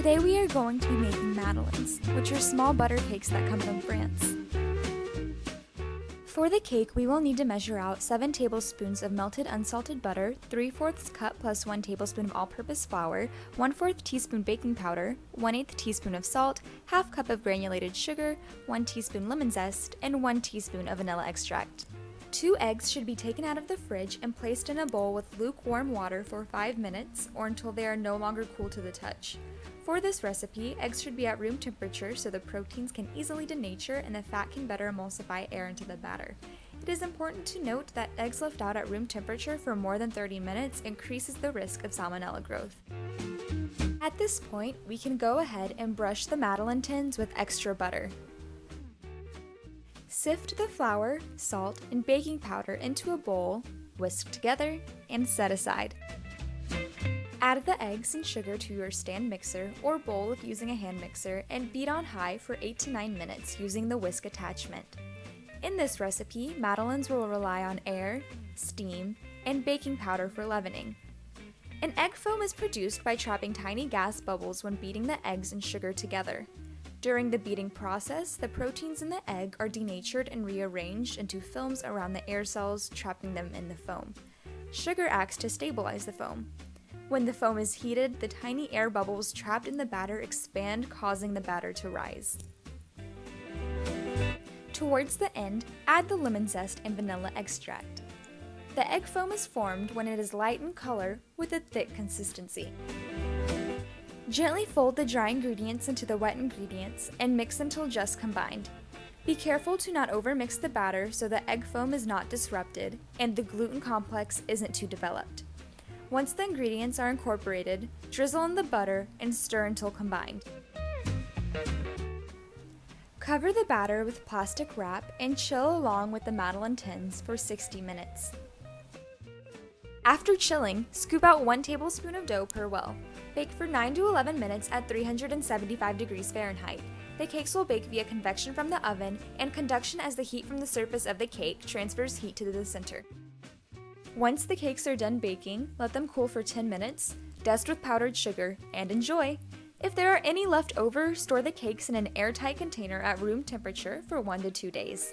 Today we are going to be making madeleines, which are small butter cakes that come from France. For the cake, we will need to measure out 7 tablespoons of melted unsalted butter, 3/4 cup plus 1 tablespoon of all-purpose flour, 1/4 teaspoon baking powder, 1/8 teaspoon of salt, half cup of granulated sugar, 1 teaspoon lemon zest, and 1 teaspoon of vanilla extract. 2 eggs should be taken out of the fridge and placed in a bowl with lukewarm water for 5 minutes or until they are no longer cool to the touch. For this recipe, eggs should be at room temperature so the proteins can easily denature and the fat can better emulsify air into the batter. It is important to note that eggs left out at room temperature for more than 30 minutes increases the risk of salmonella growth. At this point, we can go ahead and brush the Madeleine tins with extra butter. Sift the flour, salt, and baking powder into a bowl, whisk together, and set aside. Add the eggs and sugar to your stand mixer or bowl if using a hand mixer and beat on high for 8 to 9 minutes using the whisk attachment. In this recipe, madeleines will rely on air, steam, and baking powder for leavening. An egg foam is produced by trapping tiny gas bubbles when beating the eggs and sugar together. During the beating process, the proteins in the egg are denatured and rearranged into films around the air cells, trapping them in the foam. Sugar acts to stabilize the foam. When the foam is heated, the tiny air bubbles trapped in the batter expand, causing the batter to rise. Towards the end, add the lemon zest and vanilla extract. The egg foam is formed when it is light in color with a thick consistency. Gently fold the dry ingredients into the wet ingredients and mix until just combined. Be careful to not overmix the batter so the egg foam is not disrupted and the gluten complex isn't too developed. Once the ingredients are incorporated, drizzle in the butter and stir until combined. Cover the batter with plastic wrap and chill along with the Madeleine tins for 60 minutes. After chilling, scoop out 1 tablespoon of dough per well. Bake for 9 to 11 minutes at 375 degrees Fahrenheit. The cakes will bake via convection from the oven and conduction as the heat from the surface of the cake transfers heat to the center. Once the cakes are done baking, let them cool for 10 minutes, dust with powdered sugar, and enjoy! If there are any left over, store the cakes in an airtight container at room temperature for 1 to 2 days.